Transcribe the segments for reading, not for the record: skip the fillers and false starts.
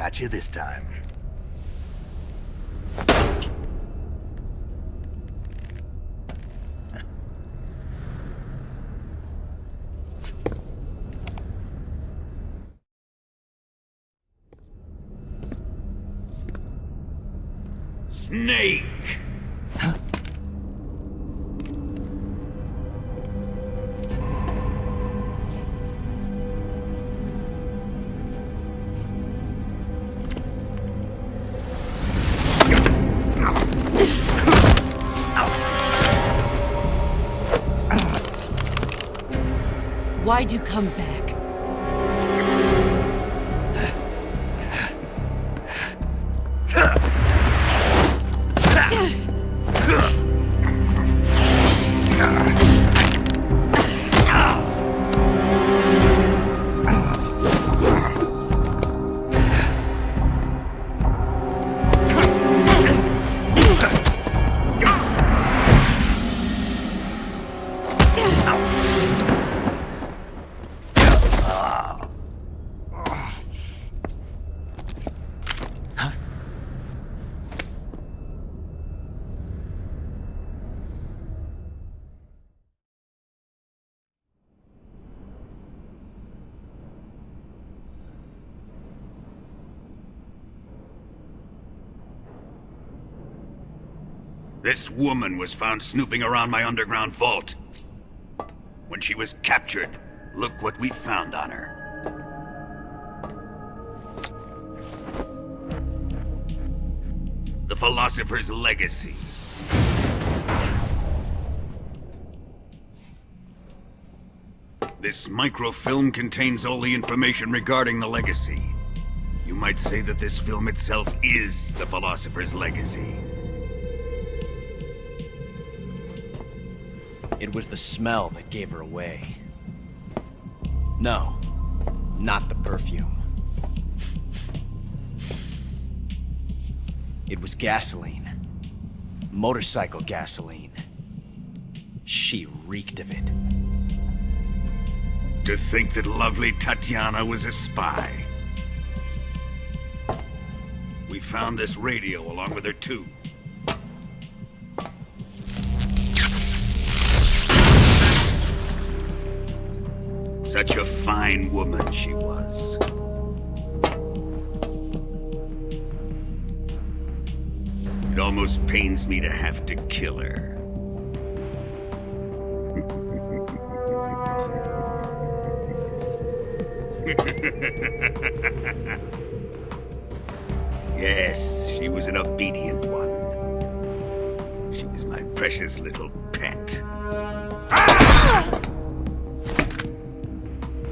Got you this time. Snake! Why'd you come back? This woman was found snooping around my underground vault. When she was captured, look what we found on her. The Philosopher's Legacy. This microfilm contains all the information regarding the Legacy. You might say that this film itself is the Philosopher's Legacy. It was the smell that gave her away. No, not the perfume. It was gasoline. Motorcycle gasoline. She reeked of it. To think that lovely Tatiana was a spy. We found this radio along with her too. Such a fine woman she was. It almost pains me to have to kill her. Yes, she was an obedient one. She was my precious little pet. Ah!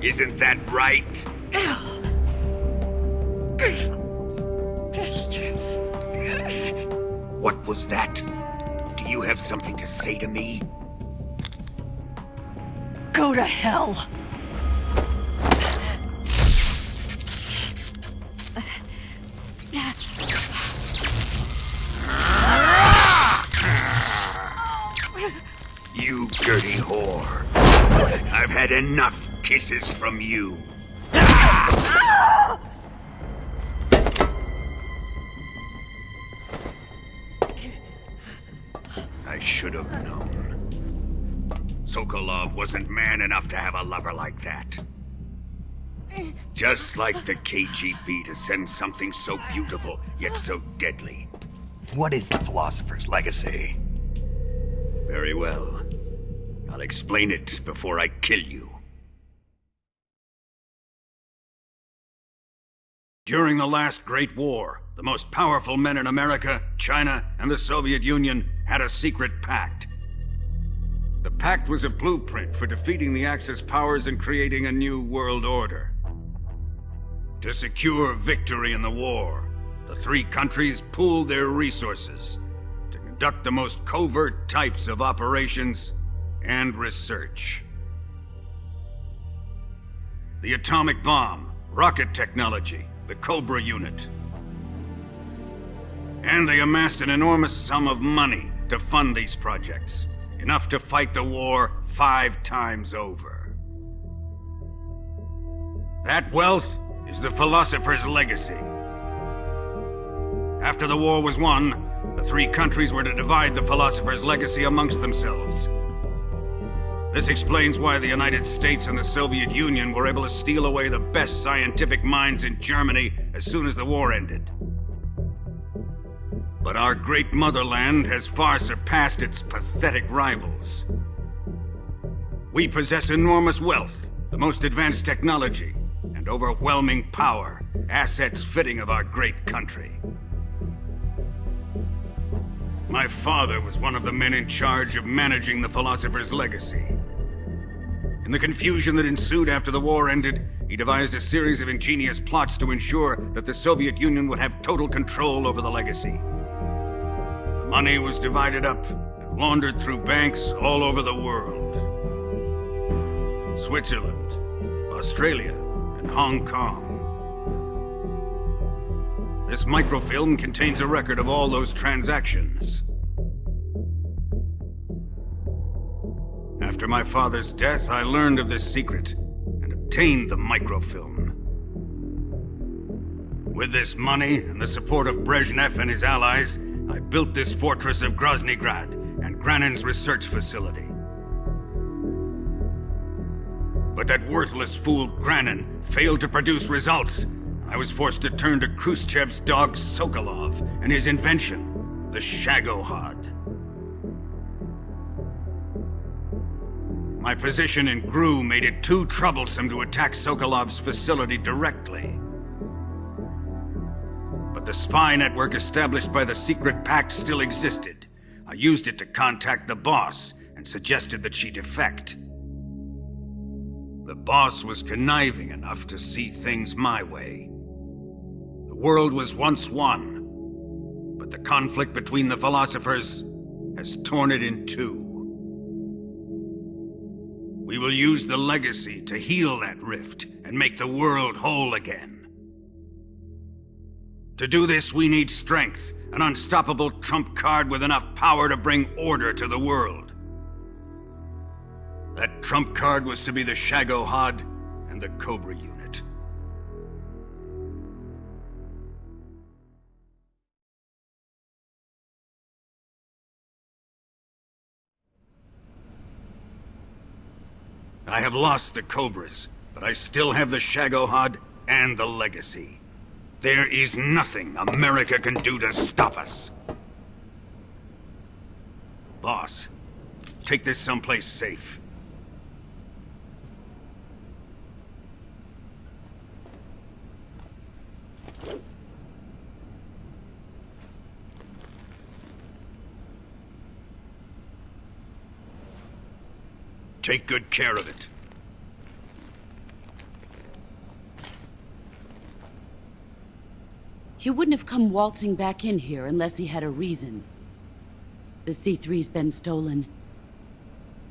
Isn't that right? What was that? Do you have something to say to me? Go to hell! You dirty whore. I've had enough kisses from you. I should have known. Sokolov wasn't man enough to have a lover like that. Just like the KGB to send something so beautiful, yet so deadly. What is the Philosopher's Legacy? Very well. I'll explain it before I kill you. During the last Great War, the most powerful men in America, China, and the Soviet Union had a secret pact. The pact was a blueprint for defeating the Axis powers and creating a new world order. To secure victory in the war, the three countries pooled their resources to conduct the most covert types of operations and research. The atomic bomb, rocket technology, the Cobra unit. And they amassed an enormous sum of money to fund these projects, enough to fight the war 5 times over. That wealth is the Philosopher's Legacy. After the war was won, the three countries were to divide the Philosopher's legacy amongst themselves. This explains why the United States and the Soviet Union were able to steal away the best scientific minds in Germany as soon as the war ended. But our great motherland has far surpassed its pathetic rivals. We possess enormous wealth, the most advanced technology, and overwhelming power, assets fitting of our great country. My father was one of the men in charge of managing the Philosopher's legacy. In the confusion that ensued after the war ended, he devised a series of ingenious plots to ensure that the Soviet Union would have total control over the legacy. The money was divided up and laundered through banks all over the world. Switzerland, Australia, and Hong Kong. This microfilm contains a record of all those transactions. After my father's death, I learned of this secret and obtained the microfilm. With this money and the support of Brezhnev and his allies, I built this fortress of Groznygrad and Granin's research facility. But that worthless fool Granin failed to produce results. I was forced to turn to Khrushchev's dog Sokolov and his invention, the Shagohod. My position in GRU made it too troublesome to attack Sokolov's facility directly. But the spy network established by the secret pact still existed. I used it to contact the boss and suggested that she defect. The boss was conniving enough to see things my way. The world was once one, but the conflict between the philosophers has torn it in two. We will use the legacy to heal that rift and make the world whole again. To do this, we need strength, an unstoppable trump card with enough power to bring order to the world. That trump card was to be the Shagohod and the Cobra unit. I have lost the Cobras, but I still have the Shagohod and the legacy. There is nothing America can do to stop us. Boss, take this someplace safe. Take good care of it. He wouldn't have come waltzing back in here unless he had a reason. The C3's been stolen.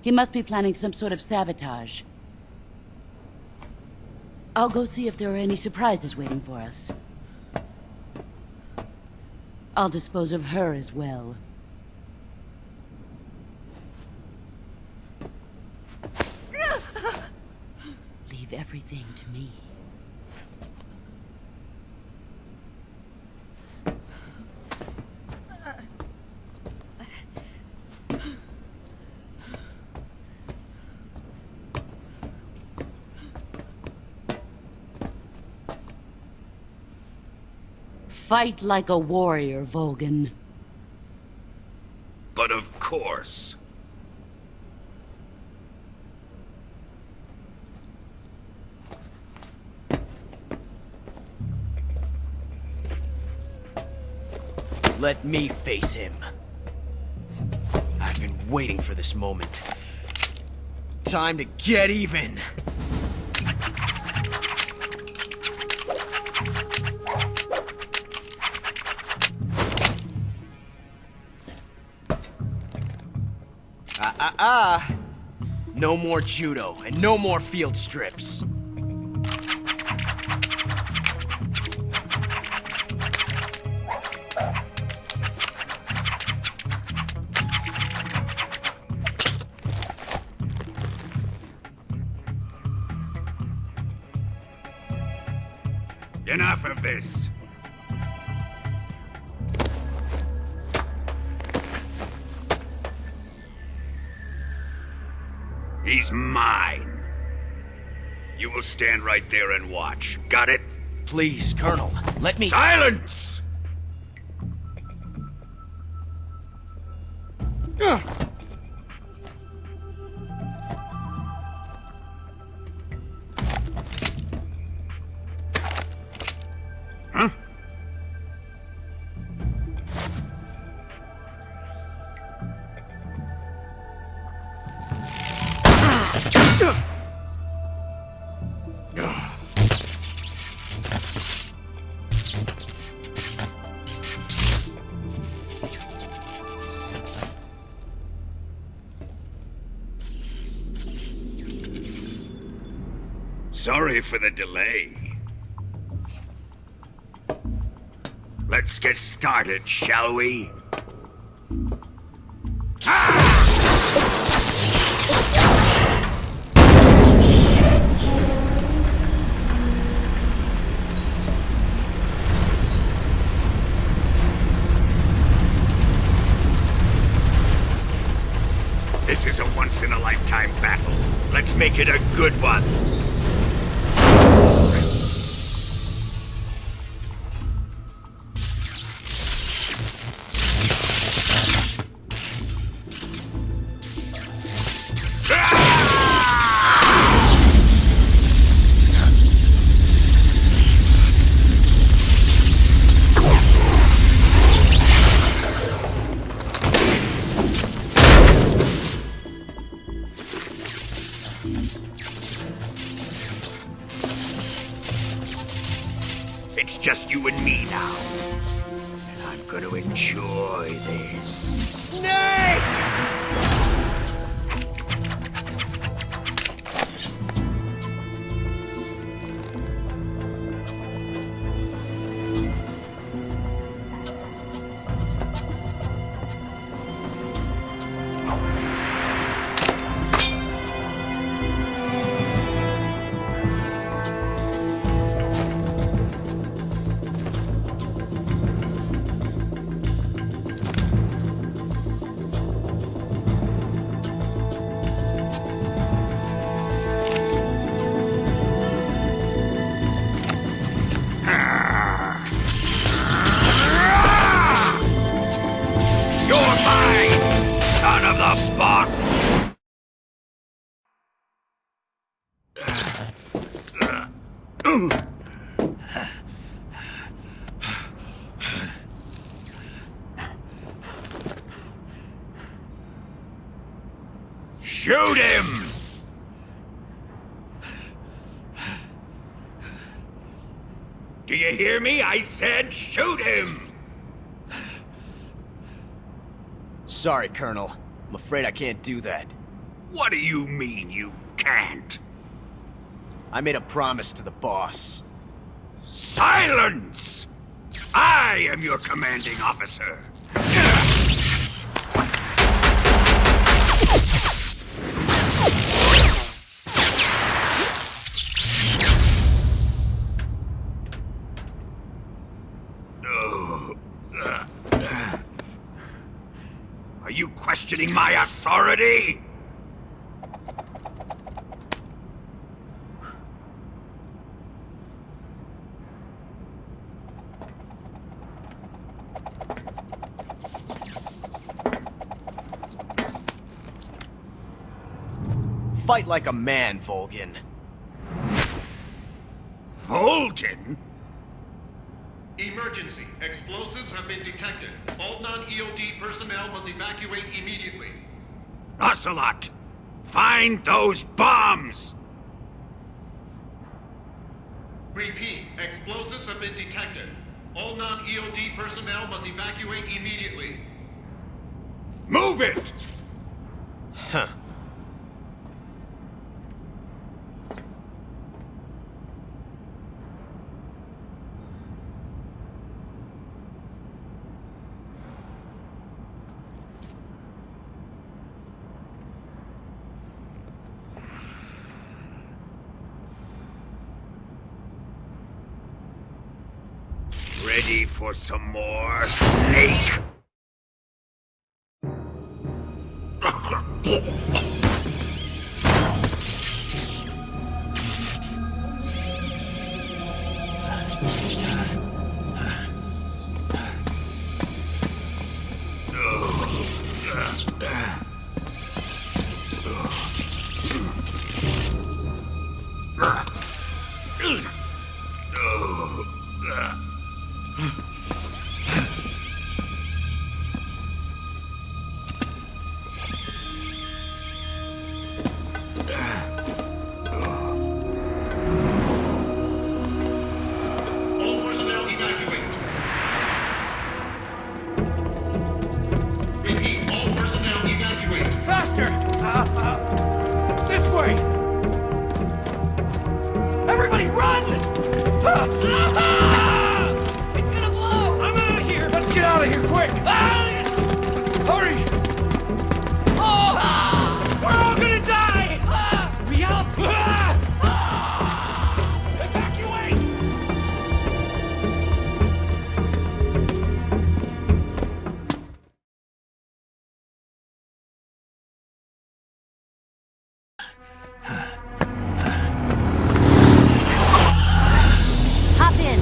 He must be planning some sort of sabotage. I'll go see if there are any surprises waiting for us. I'll dispose of her as well. Leave everything to me. Fight like a warrior, Volgin. But of course. Let me face him. I've been waiting for this moment. Time to get even! No more judo, and no more field strips. Enough of this. He's mine. You will stand right there and watch. Got it? Please, Colonel, let me... Silence! Huh? Sorry for the delay. Let's get started, shall we? This is a once-in-a-lifetime battle. Let's make it a good one. It's just you and me now. And I'm gonna enjoy this. Snake! Shoot him! Do you hear me? I said shoot him! Sorry, Colonel. I'm afraid I can't do that. What do you mean you can't? I made a promise to the boss. Silence! I am your commanding officer. Are you questioning my authority? Fight like a man, Volgin. Volgin? Emergency. Explosives have been detected. All non-EOD personnel must evacuate immediately. Ocelot! Find those bombs! Repeat. Explosives have been detected. All non-EOD personnel must evacuate immediately. Move it! Huh. Ready for some more, Snake? All personnel evacuate. Repeat, all personnel evacuate. Faster! This way! Everybody run! It's gonna blow! I'm out of here! Let's get out of here, quick! Hurry! We're all gonna die! Hurry up! Evacuate! Hop in.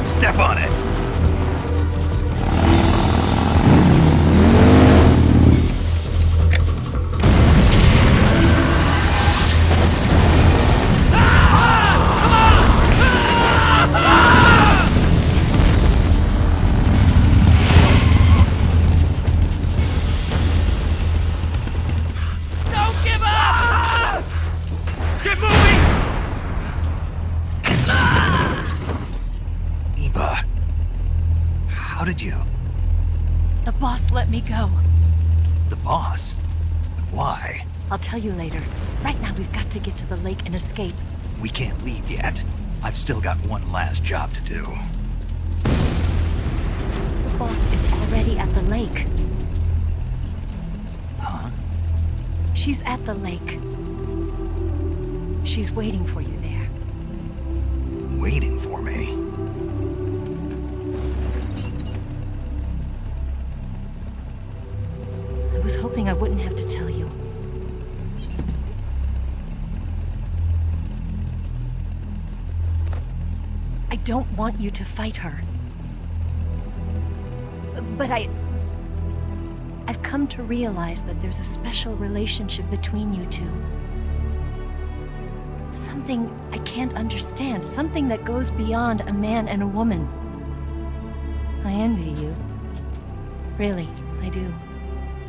Step on it! Don't give up! Get moving! Eva, how did you? The boss let me go. The boss? But why? I'll tell you later. Right now, we've got to get to the lake and escape. We can't leave yet. I've still got one last job to do. The boss is already at the lake. Huh? She's at the lake. She's waiting for you there. Waiting for me. I was hoping I wouldn't have to tell you. I don't want you to fight her. But I've come to realize that there's a special relationship between you two. Something I can't understand. Something that goes beyond a man and a woman. I envy you. Really, I do.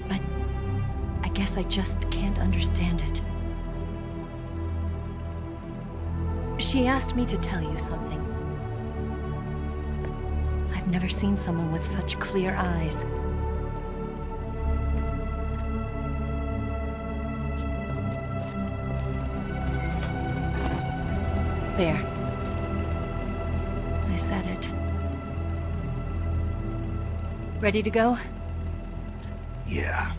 But I guess I just can't understand it. She asked me to tell you something. I've never seen someone with such clear eyes. There. I said it. Ready to go? Yeah.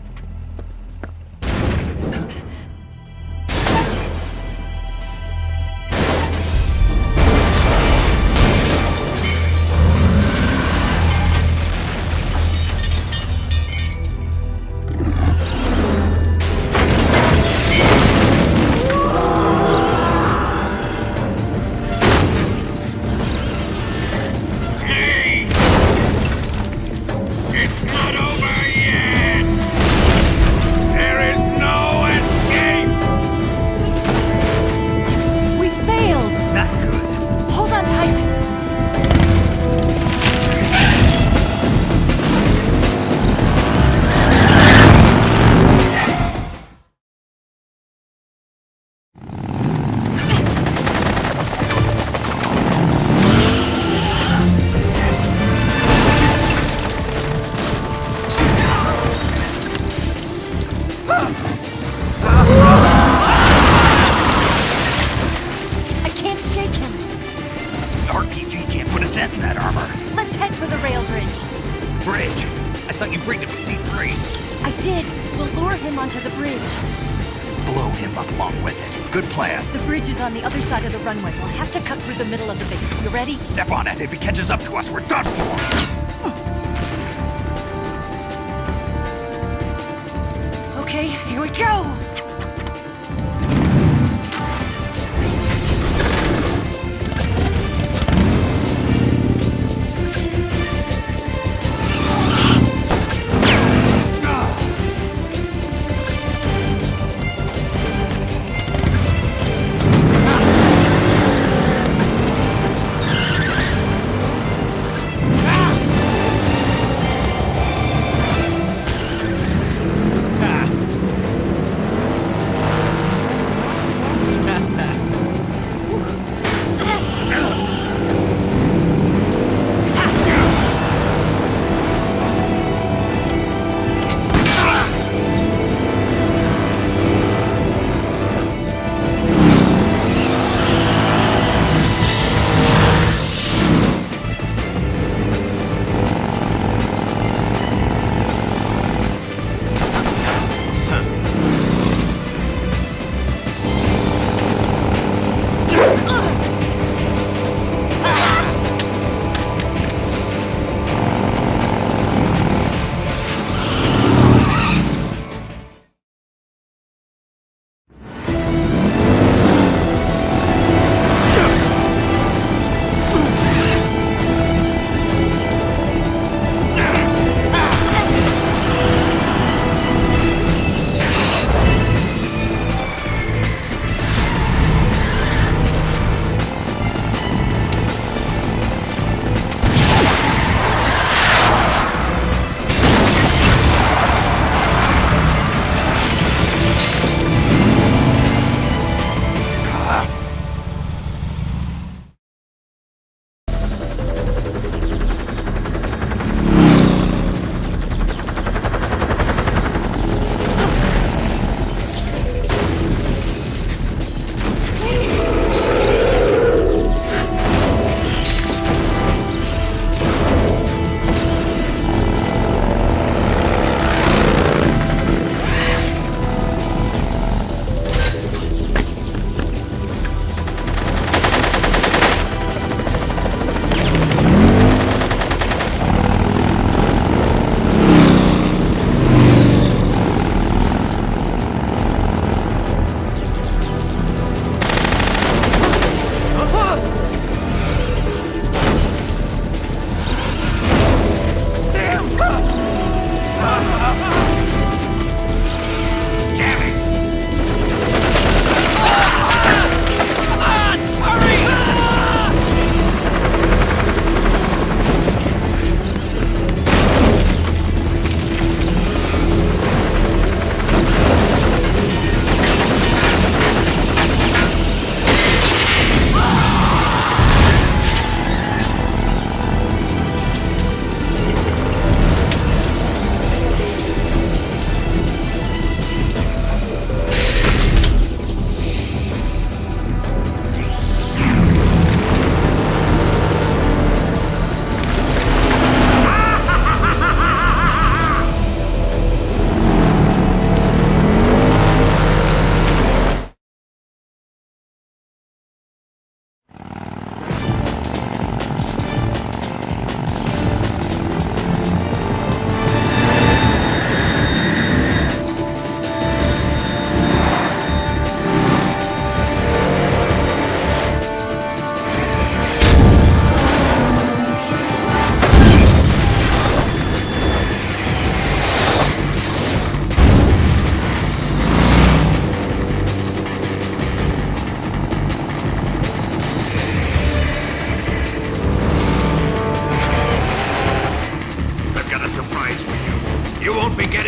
We failed! Not good. Hold on tight! I can't shake him! The RPG can't put a dent in that armor. Let's head for the rail bridge. Bridge. I thought you briefed it with C3. I did. We'll lure him onto the bridge. Blow him up along with it. Good plan. The bridge is on the other side of the runway. We'll have to cut through the middle of the base. You ready? Step on it. If he catches up to us, we're done for. Okay, here we go!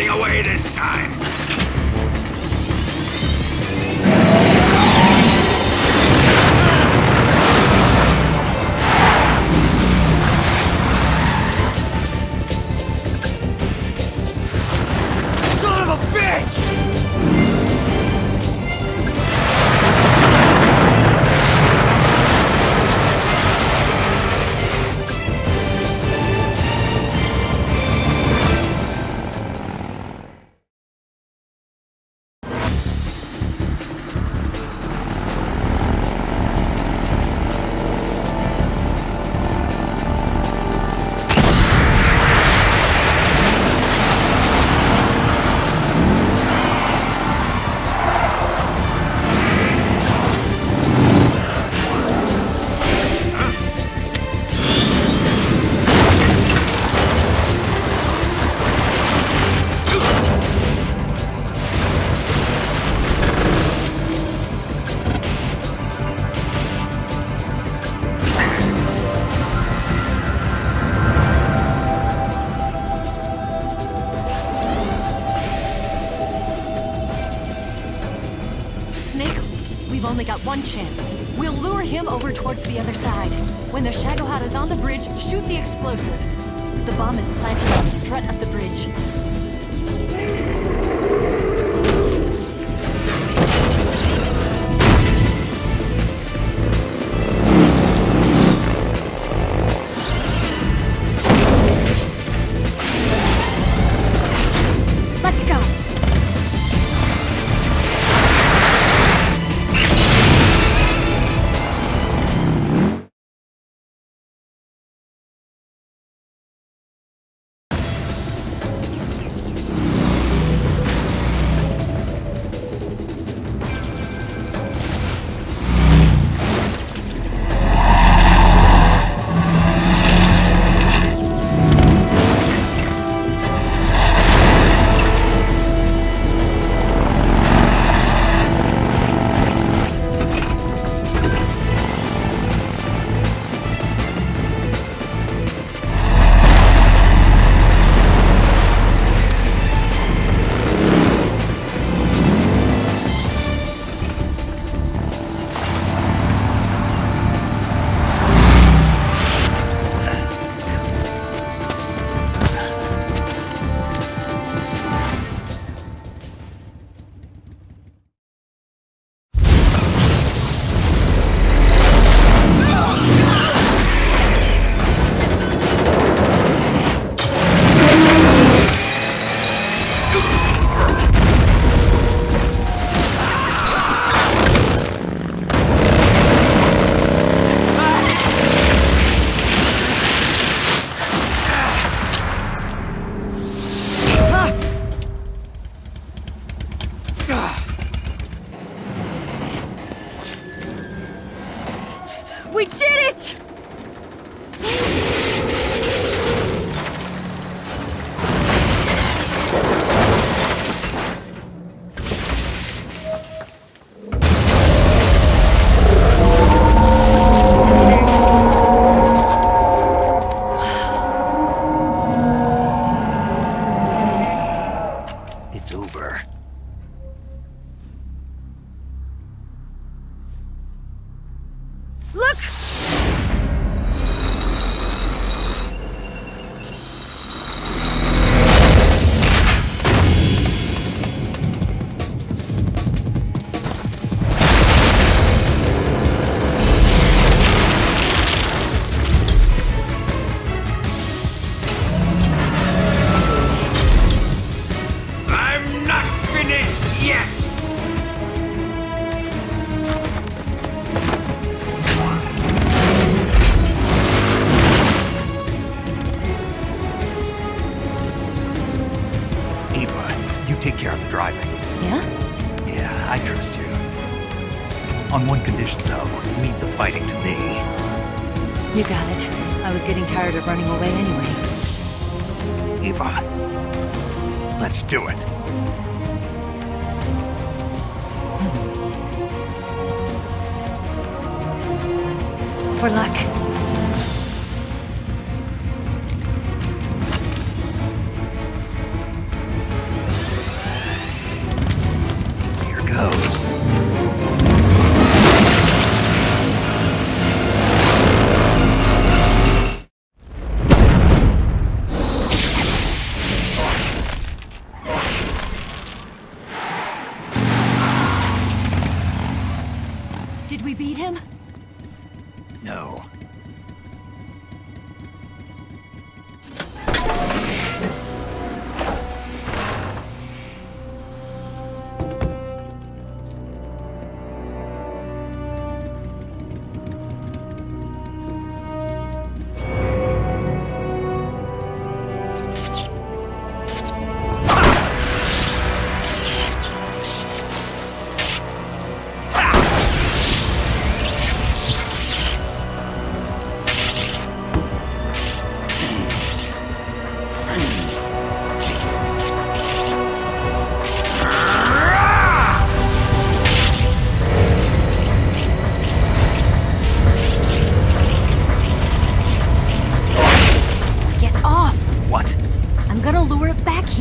getting away this time! Son of a bitch! We've only got one chance. We'll lure him over towards the other side. When the Shagohod is on the bridge, shoot the explosives. The bomb is planted on the strut of the bridge. Let's go! We did it! It's over. Look! I'm not finished yet! Eva, you take care of the driving. Yeah? Yeah, I trust you. On one condition, though, leave the fighting to me. You got it. I was getting tired of running away anyway. Eva, let's do it. For luck.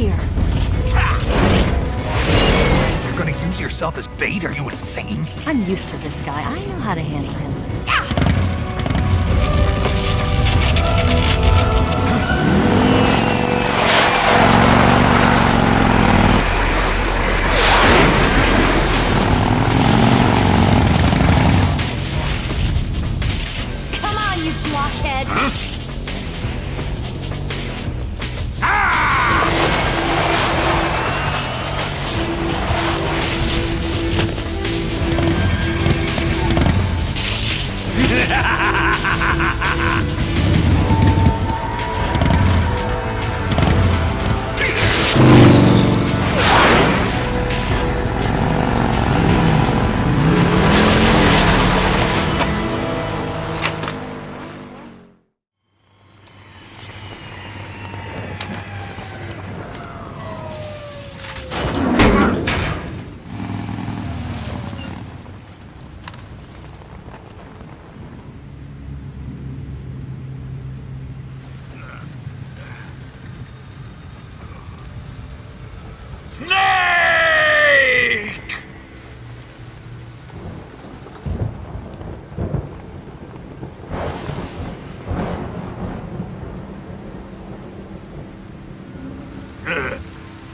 here. You're gonna use yourself as bait? Are you insane? I'm used to this guy. I know how to handle him. Come on, you blockhead! Snake!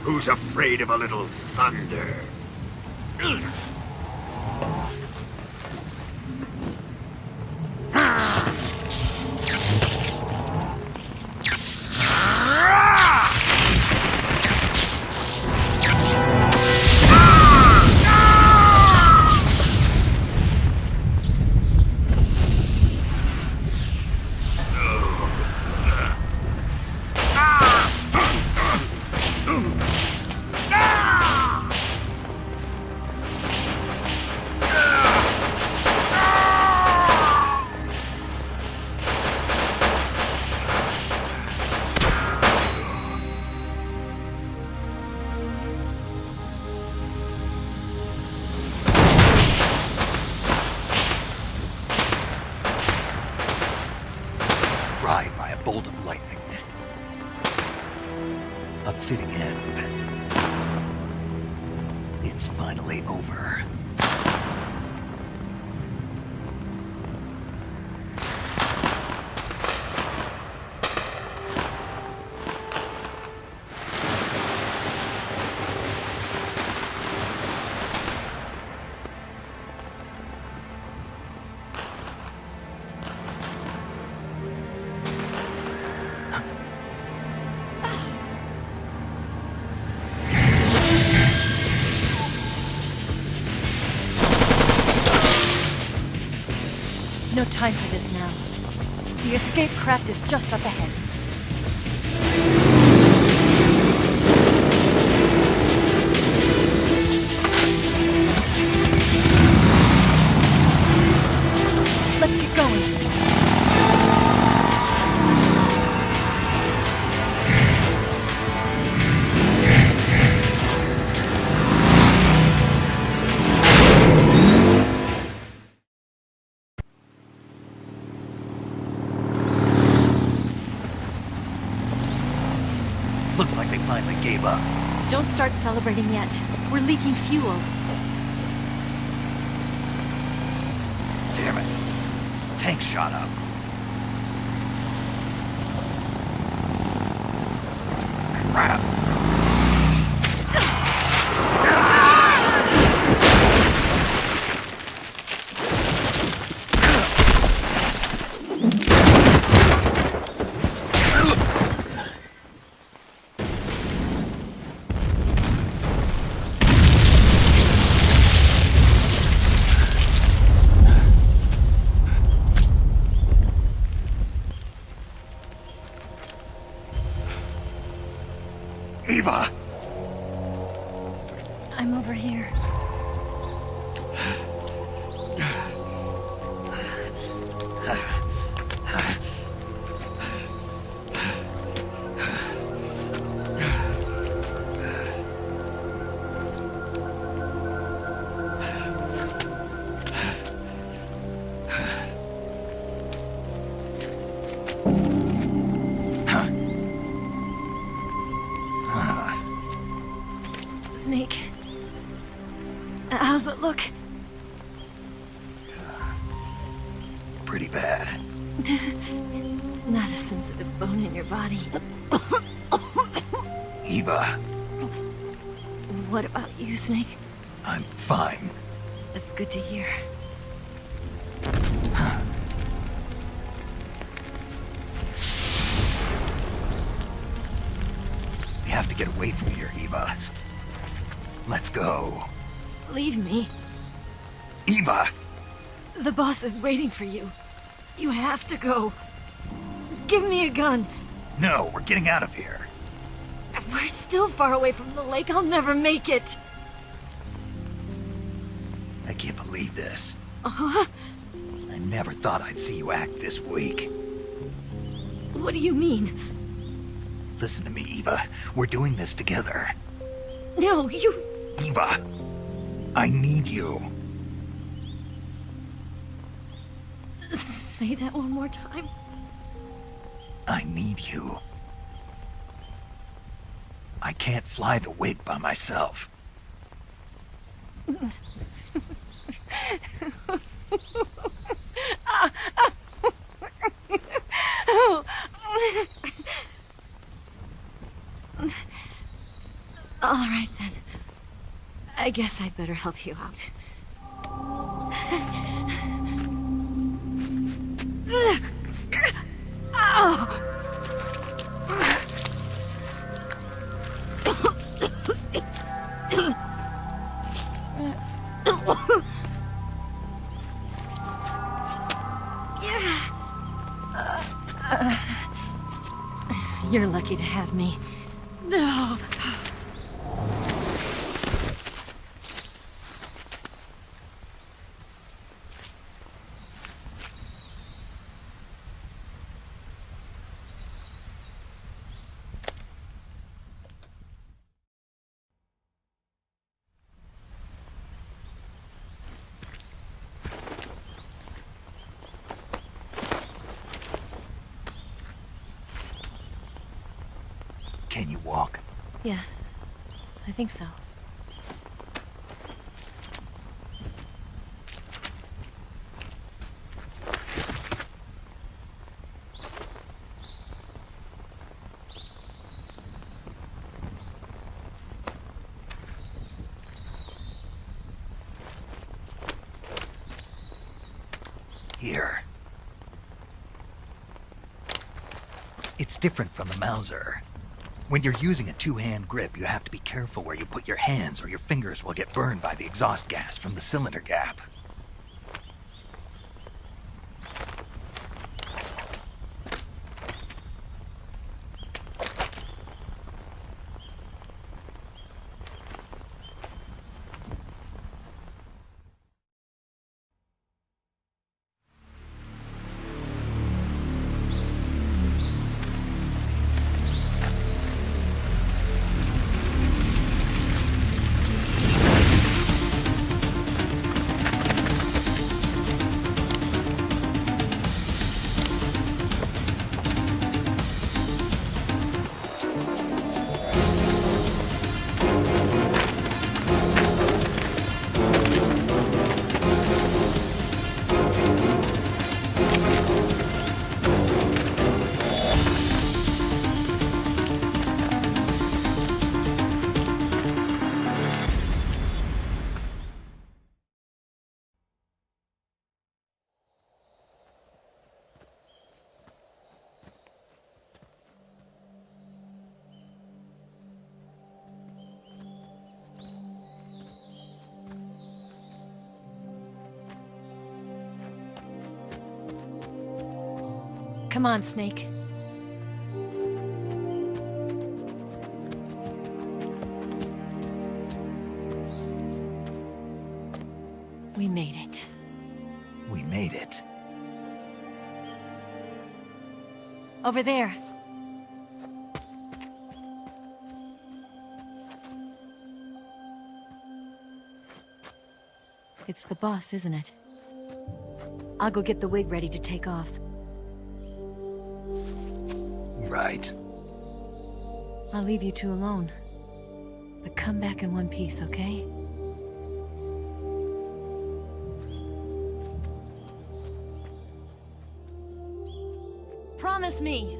Who's afraid of a little thunder? Fried by a bolt of lightning. A fitting end. It's finally over. No time for this now. The escape craft is just up ahead. Let's get going. Looks like they finally gave up. Don't start celebrating yet. We're leaking fuel. Damn it. Tank shot up. Crap. Eva! I'm over here. it look? Pretty bad. Not a sensitive bone in your body. Eva, What about you, Snake? I'm fine. That's good to hear. We have to get away from here, Eva. Let's go. Leave me. Eva! The boss is waiting for you. You have to go. Give me a gun. No, we're getting out of here. We're still far away from the lake. I'll never make it. I can't believe this. Uh-huh. I never thought I'd see you act this weak. What do you mean? Listen to me, Eva. We're doing this together. No, you... Eva, I need you. Say that one more time. I need you. I can't fly the wig by myself. All right, then. I guess I'd better help you out. You're lucky to have me. No. Can you walk? Yeah, I think so. Here. It's different from the Mauser. When you're using a two-hand grip, you have to be careful where you put your hands or your fingers will get burned by the exhaust gas from the cylinder gap. Come on, Snake. We made it. We made it. Over there. It's the boss, isn't it? I'll go get the wig ready to take off. Right. I'll leave you two alone. But come back in one piece, okay? Promise me.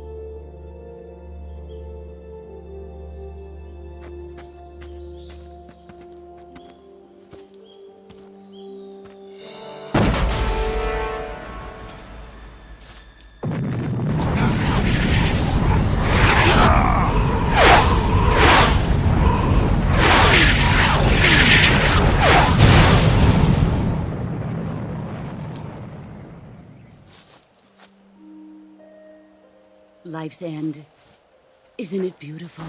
Life's end. Isn't it beautiful?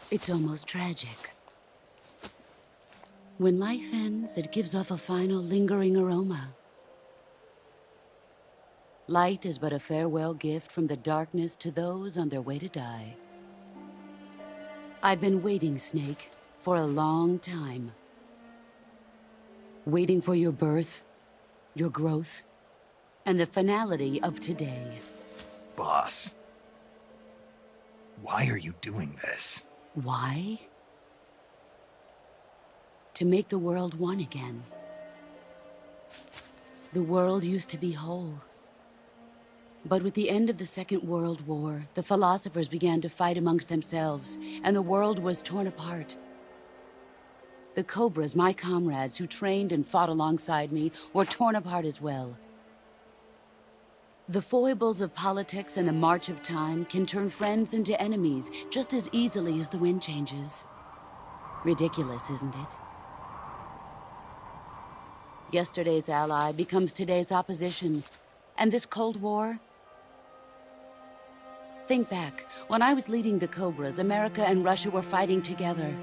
It's almost tragic. When life ends, it gives off a final lingering aroma. Light is but a farewell gift from the darkness to those on their way to die. I've been waiting, Snake, for a long time. Waiting for your birth, your growth, and the finality of today. Boss, why are you doing this? Why? To make the world one again. The world used to be whole. But with the end of the Second World War, the philosophers began to fight amongst themselves, and the world was torn apart. The Cobras, my comrades who trained and fought alongside me, were torn apart as well. The foibles of politics and the march of time can turn friends into enemies just as easily as the wind changes. Ridiculous, isn't it? Yesterday's ally becomes today's opposition. And this Cold War? Think back. When I was leading the Cobras, America and Russia were fighting together.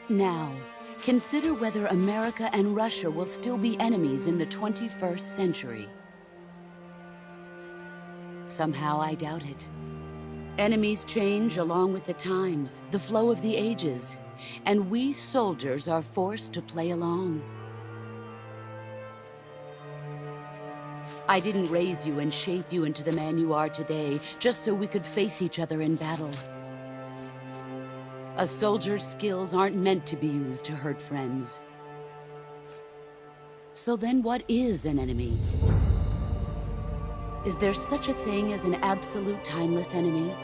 Now, consider whether America and Russia will still be enemies in the 21st century. Somehow I doubt it. Enemies change along with the times, the flow of the ages, and we soldiers are forced to play along. I didn't raise you and shape you into the man you are today just so we could face each other in battle. A soldier's skills aren't meant to be used to hurt friends. So then what is an enemy? Is there such a thing as an absolute timeless enemy?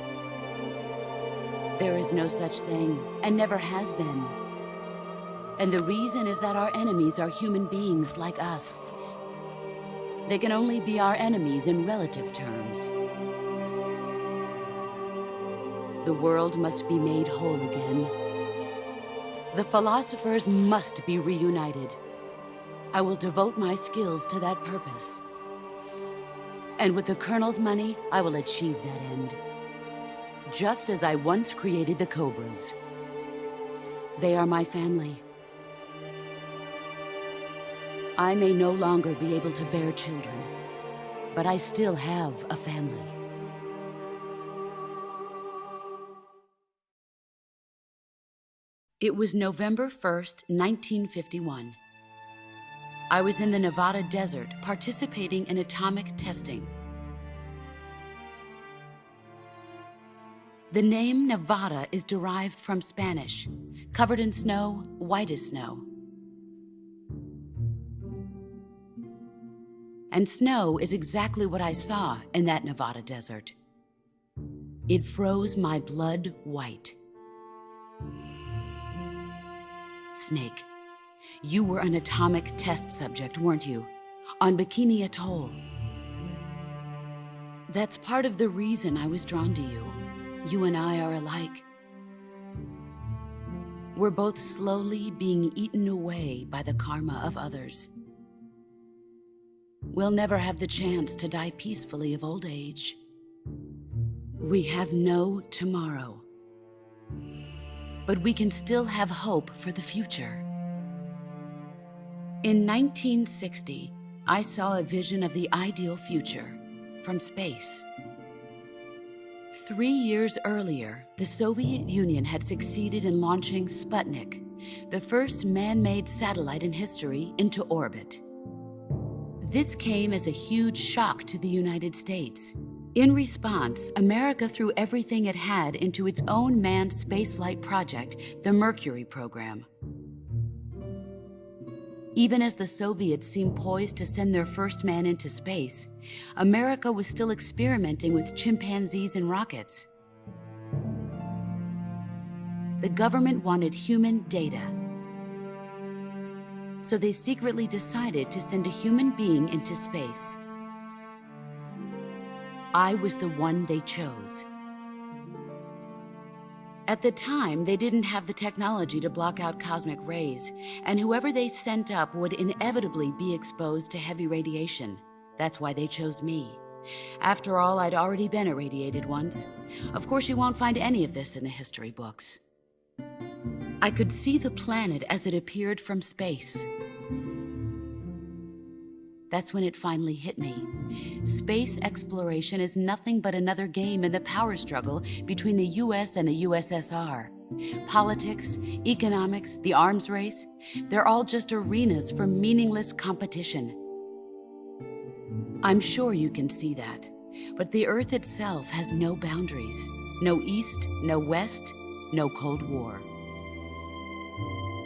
There is no such thing, and never has been. And the reason is that our enemies are human beings like us. They can only be our enemies in relative terms. The world must be made whole again. The philosophers must be reunited. I will devote my skills to that purpose. And with the Colonel's money, I will achieve that end. Just as I once created the Cobras. They are my family. I may no longer be able to bear children, but I still have a family. It was November 1st, 1951. I was in the Nevada desert participating in atomic testing. The name Nevada is derived from Spanish, covered in snow, white as snow. And snow is exactly what I saw in that Nevada desert. It froze my blood white. Snake, you were an atomic test subject, weren't you? On Bikini Atoll. That's part of the reason I was drawn to you. You and I are alike. We're both slowly being eaten away by the karma of others. We'll never have the chance to die peacefully of old age. We have no tomorrow. But we can still have hope for the future. In 1960, I saw a vision of the ideal future from space. 3 years earlier, the Soviet Union had succeeded in launching Sputnik, the first man-made satellite in history, into orbit. This came as a huge shock to the United States. In response, America threw everything it had into its own manned spaceflight project, the Mercury program. Even as the Soviets seemed poised to send their first man into space, America was still experimenting with chimpanzees and rockets. The government wanted human data. So they secretly decided to send a human being into space. I was the one they chose. At the time, they didn't have the technology to block out cosmic rays, and whoever they sent up would inevitably be exposed to heavy radiation. That's why they chose me. After all, I'd already been irradiated once. Of course, you won't find any of this in the history books. I could see the planet as it appeared from space. That's when it finally hit me. Space exploration is nothing but another game in the power struggle between the US and the USSR. Politics, economics, the arms race, they're all just arenas for meaningless competition. I'm sure you can see that, but the Earth itself has no boundaries. No East, no West, no Cold War.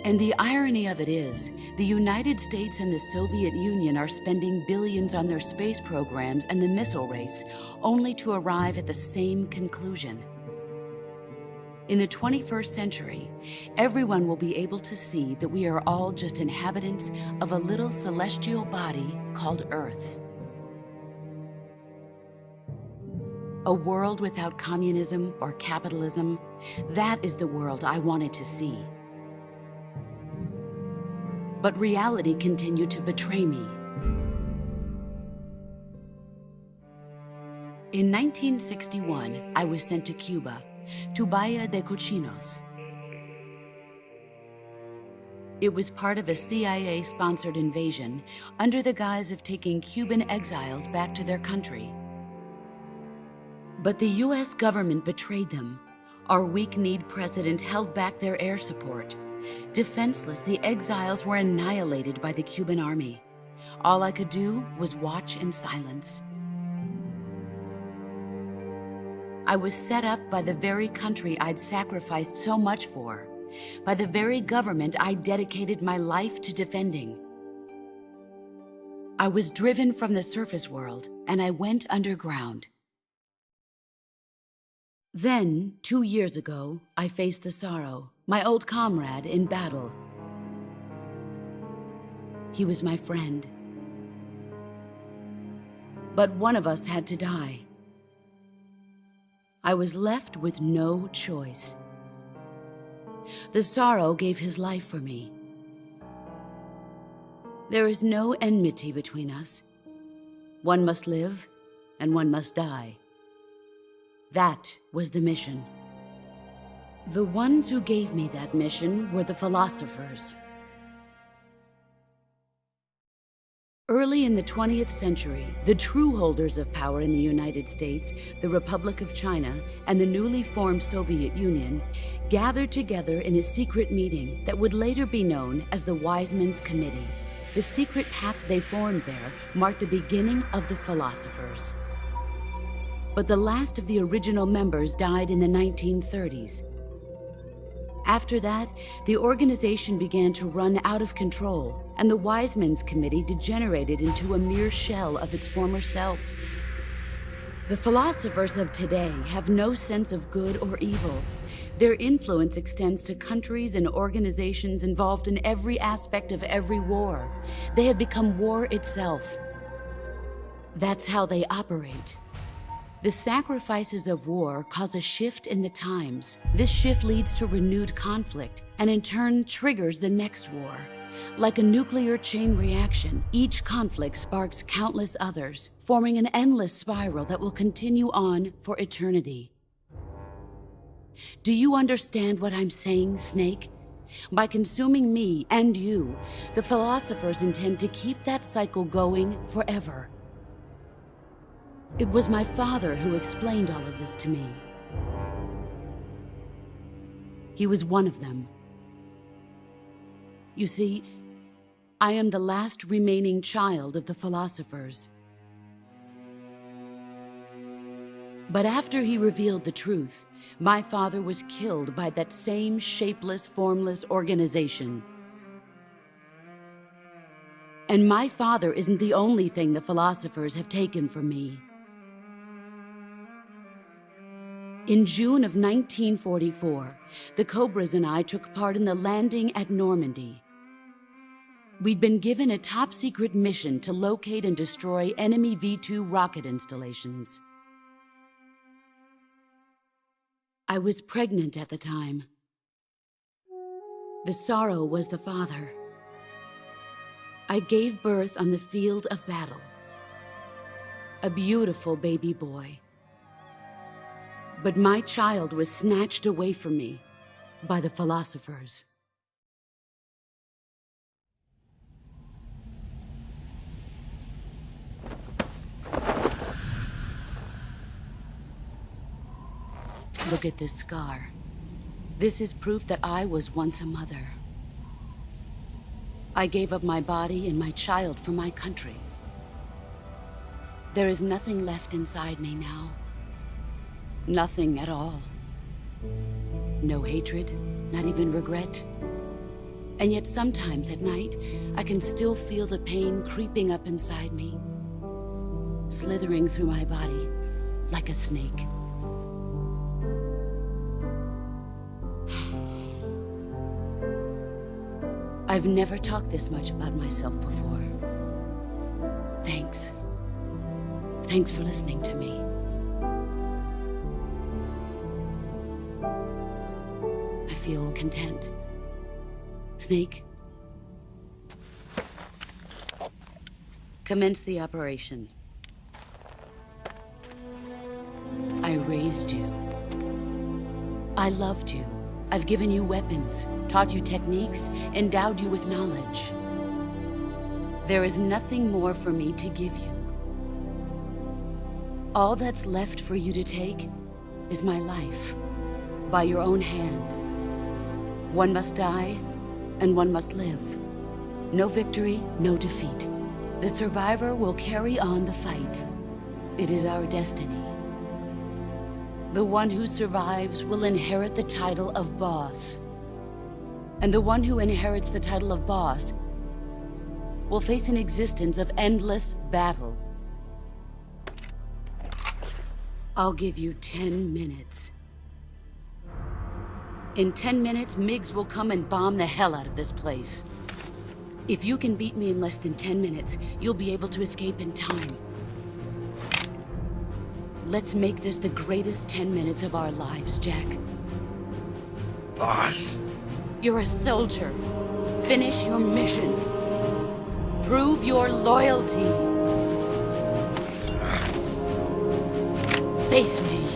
And the irony of it is, the United States and the Soviet Union are spending billions on their space programs and the missile race, only to arrive at the same conclusion. In the 21st century, everyone will be able to see that we are all just inhabitants of a little celestial body called Earth. A world without communism or capitalism, that is the world I wanted to see. But reality continued to betray me. In 1961, I was sent to Cuba, to Bahia de Cochinos. It was part of a CIA-sponsored invasion under the guise of taking Cuban exiles back to their country. But the US government betrayed them. Our weak-kneed president held back their air support. Defenseless, the exiles were annihilated by the Cuban army. All I could do was watch in silence. I was set up by the very country I'd sacrificed so much for, by the very government I dedicated my life to defending. I was driven from the surface world, and I went underground. Then, 2 years ago, I faced the Sorrow, my old comrade in battle. He was my friend. But one of us had to die. I was left with no choice. The Sorrow gave his life for me. There is no enmity between us. One must live, and one must die. That was the mission. The ones who gave me that mission were the philosophers. Early in the 20th century, the true holders of power in the United States, the Republic of China, and the newly formed Soviet Union gathered together in a secret meeting that would later be known as the Wiseman's Committee. The secret pact they formed there marked the beginning of the philosophers. But the last of the original members died in the 1930s. After that, the organization began to run out of control, and the Wiseman's Committee degenerated into a mere shell of its former self. The philosophers of today have no sense of good or evil. Their influence extends to countries and organizations involved in every aspect of every war. They have become war itself. That's how they operate. The sacrifices of war cause a shift in the times. This shift leads to renewed conflict, and in turn triggers the next war. Like a nuclear chain reaction, each conflict sparks countless others, forming an endless spiral that will continue on for eternity. Do you understand what I'm saying, Snake? By consuming me and you, the philosophers intend to keep that cycle going forever. It was my father who explained all of this to me. He was one of them. You see, I am the last remaining child of the philosophers. But after he revealed the truth, my father was killed by that same shapeless, formless organization. And my father isn't the only thing the philosophers have taken from me. In June of 1944, the Cobras and I took part in the landing at Normandy. We'd been given a top-secret mission to locate and destroy enemy V-2 rocket installations. I was pregnant at the time. The sorrow was the father. I gave birth on the field of battle. A beautiful baby boy. But my child was snatched away from me by the philosophers. Look at this scar. This is proof that I was once a mother. I gave up my body and my child for my country. There is nothing left inside me now. Nothing at all. No hatred, not even regret. And yet sometimes at night, I can still feel the pain creeping up inside me, slithering through my body like a snake. I've never talked this much about myself before. Thanks. Thanks for listening to me. I feel content. Snake? Commence the operation. I raised you. I loved you. I've given you weapons, taught you techniques, endowed you with knowledge. There is nothing more for me to give you. All that's left for you to take is my life, by your own hand. One must die, and one must live. No victory, no defeat. The survivor will carry on the fight. It is our destiny. The one who survives will inherit the title of boss. And the one who inherits the title of boss will face an existence of endless battle. I'll give you 10 minutes. In 10 minutes, MiGs will come and bomb the hell out of this place. If you can beat me in less than 10 minutes, you'll be able to escape in time. Let's make this the greatest 10 minutes of our lives, Jack. Boss? You're a soldier. Finish your mission. Prove your loyalty. Face me.